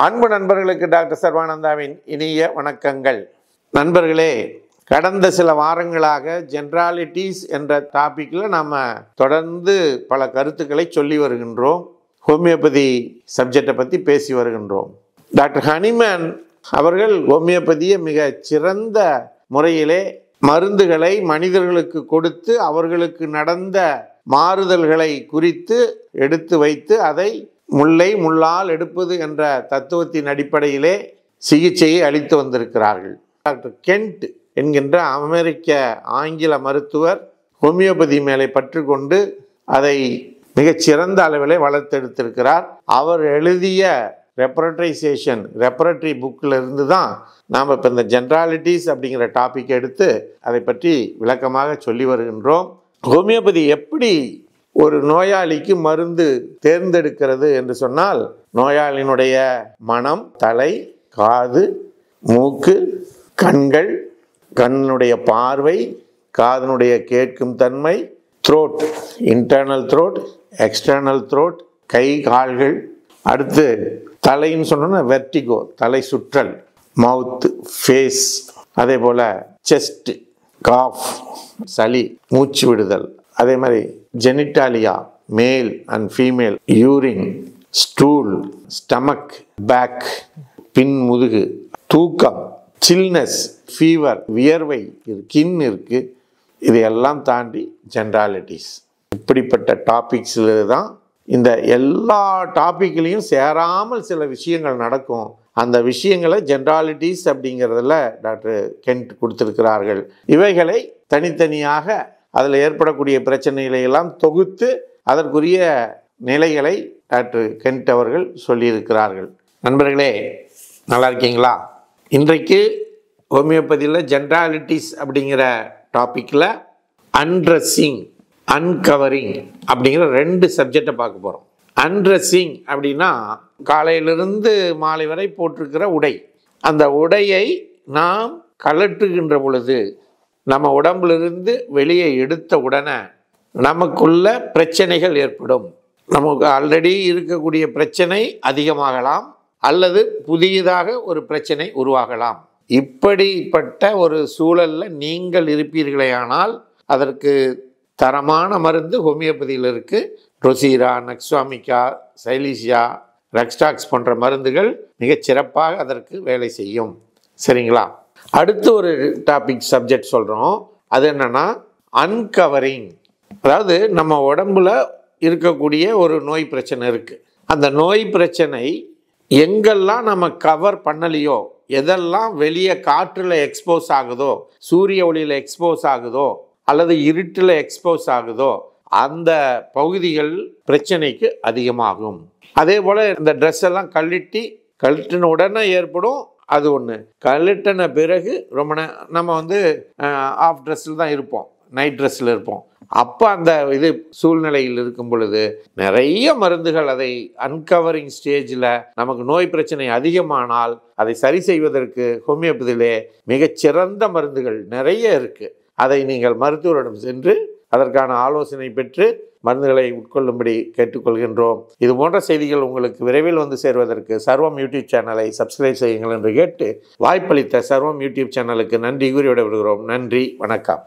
அன்பு நண்பர்களுக்கு டாக்டர் சர்வானந்தாவின் இனிய வணக்கங்கள். நண்பர்களே, கடந்த சில வாரங்களாக ஜென்ராலிட்டிஸ் என்ற டாப்பிக்கில் நாம் தொடர்ந்து பல கருத்துக்களை சொல்லி வருகின்றோம். ஹோமியோபதி சப்ஜெக்டை பற்றி பேசி வருகின்றோம். டாக்டர் ஹனிமேன் அவர்கள் ஹோமியோபதியை மிக சிறந்த முறையிலே மருந்துகளை மனிதர்களுக்கு கொடுத்து அவர்களுக்கு நடந்த மாறுதல்களை குறித்து எடுத்து வைத்து அதை முல்லை முள்ளால் எடுப்பது என்ற தத்துவத்தின் அடிப்படையிலே சிகிச்சையை அளித்து வந்திருக்கிறார்கள். டாக்டர் கென்ட் என்கின்ற அமெரிக்க ஆங்கில மருத்துவர் ஹோமியோபதி மேலே பற்று கொண்டு அதை மிகச்சிறந்த அளவிலே வளர்த்தெடுத்திருக்கிறார். அவர் எழுதிய ரெப்பரட்டரி புக்கில் இருந்து தான் நாம் இப்போ இந்த ஜென்ராலிட்டிஸ் அப்படிங்கிற டாபிக் எடுத்து அதை பற்றி விளக்கமாக சொல்லி வருகின்றோம். ஹோமியோபதி எப்படி ஒரு நோயாளிக்கு மருந்து தேர்ந்தெடுக்கிறது என்று சொன்னால், நோயாளியினுடைய மனம், தலை, காது, மூக்கு, கண்கள், கண்ணுடைய பார்வை, காதனுடைய கேட்கும் தன்மை, throat, internal throat, external throat, கை கால்கள், அடுத்து தலைன்னு சொன்னோன்னா வெர்டிகோ, தலை சுற்றல், மவுத்து, ஃபேஸ், அதே போல் செஸ்ட், காஃப், சளி, மூச்சு விடுதல், அதே மாதிரி genitalia, male and female, urine, stool, stomach, back, பின் முதுகு, தூக்கம், சில்னஸ், ஃபீவர், வியர்வை, ஸ்கின் இருக்குது. இதையெல்லாம் தாண்டி ஜென்ராலிட்டிஸ். இப்படிப்பட்ட டாபிக்ஸில் தான் இந்த எல்லா டாப்பிக்லேயும் சேராமல் சில விஷயங்கள் நடக்கும். அந்த விஷயங்களை ஜென்ராலிட்டிஸ் அப்படிங்கிறதுல டாக்டர் கென்ட் கொடுத்துருக்கிறார்கள். இவைகளை தனித்தனியாக அதில் ஏற்படக்கூடிய பிரச்சனைகளை எல்லாம் தொகுத்து அதற்குரிய நிலைகளை டாக்டர் கென்ட் அவர்கள் சொல்லியிருக்கிறார்கள். நண்பர்களே, நல்லா இருக்கீங்களா? இன்றைக்கு ஹோமியோபதியில் ஜென்ராலிட்டிஸ் அப்படிங்கிற டாப்பிக்கில் அன்ட்ரெஸ்ஸிங், அன்கவரிங் அப்படிங்கிற 2 சப்ஜெக்டை பார்க்க போகிறோம். அன்ட்ரெஸ்ஸிங் அப்படின்னா காலையிலிருந்து மாலை வரை போட்டிருக்கிற உடை. அந்த உடையை நாம் கழற்றுகின்ற பொழுது நம்ம உடம்பிலிருந்து வெளியே எடுத்த உடனே நமக்குள்ள பிரச்சனைகள் ஏற்படும். நமக்கு ஆல்ரெடி இருக்கக்கூடிய பிரச்சனை அதிகமாகலாம் அல்லது புதியதாக ஒரு பிரச்சனை உருவாகலாம். இப்படிப்பட்ட ஒரு சூழலில் நீங்கள் இருப்பீர்களேயானால் அதற்கு தரமான மருந்து ஹோமியோபதியில் இருக்குது. ட்ரொசீரா, நக்ஸ்வாமிகா, சைலீசியா, ரெக்ஸ்டாக்ஸ் போன்ற மருந்துகள் மிகச் சிறப்பாக அதற்கு வேலை செய்யும். சரிங்களா? அடுத்து ஒரு டாபிக் சப்ஜெக்ட் சொல்கிறோம். அது என்னென்னா அன்கவரிங். அதாவது நம்ம உடம்புல இருக்கக்கூடிய ஒரு நோய் பிரச்சனை இருக்குது. அந்த நோய் பிரச்சனை எங்கெல்லாம் நம்ம கவர் பண்ணலையோ, எதெல்லாம் வெளியே காற்றில் எக்ஸ்போஸ் ஆகுதோ, சூரிய ஒளியில் எக்ஸ்போஸ் ஆகுதோ அல்லது இருட்டில் எக்ஸ்போஸ் ஆகுதோ அந்த பகுதிகள் பிரச்சனைக்கு அதிகமாகும். அதே போல் இந்த ட்ரெஸ் எல்லாம் கழட்டின உடனே ஏற்படும். அது ஒன்று. கழட்டின பிறகு ரொம்ப நம்ம ஆஃப் ட்ரெஸ்ஸில் தான் இருப்போம், நைட் ட்ரெஸ்ஸில் இருப்போம். அப்போ அந்த சூழ்நிலையில் இருக்கும் பொழுது நிறைய மருந்துகள் அதை அன்கவரிங் ஸ்டேஜில் நமக்கு நோய் பிரச்சனை அதிகமானால் அதை சரி செய்வதற்கு ஹோமியோபதியிலே மிகச்சிறந்த மருந்துகள் நிறைய இருக்குது. அதை நீங்கள் மருத்துவரிடம் சென்று அதற்கான ஆலோசனை பெற்று மருந்துகளை உட்கொள்ளும்படி கேட்டுக்கொள்கின்றோம். இது போன்ற செய்திகள் உங்களுக்கு விரைவில் வந்து சேர்வதற்கு சர்வம் யூடியூப் சேனலை சப்ஸ்கிரைப் செய்யுங்கள் என்று கேட்டு வாய்ப்பளித்த சர்வம் யூடியூப் சேனலுக்கு நன்றி கூறி விடைபெறுகிறோம். நன்றி, வணக்கம்.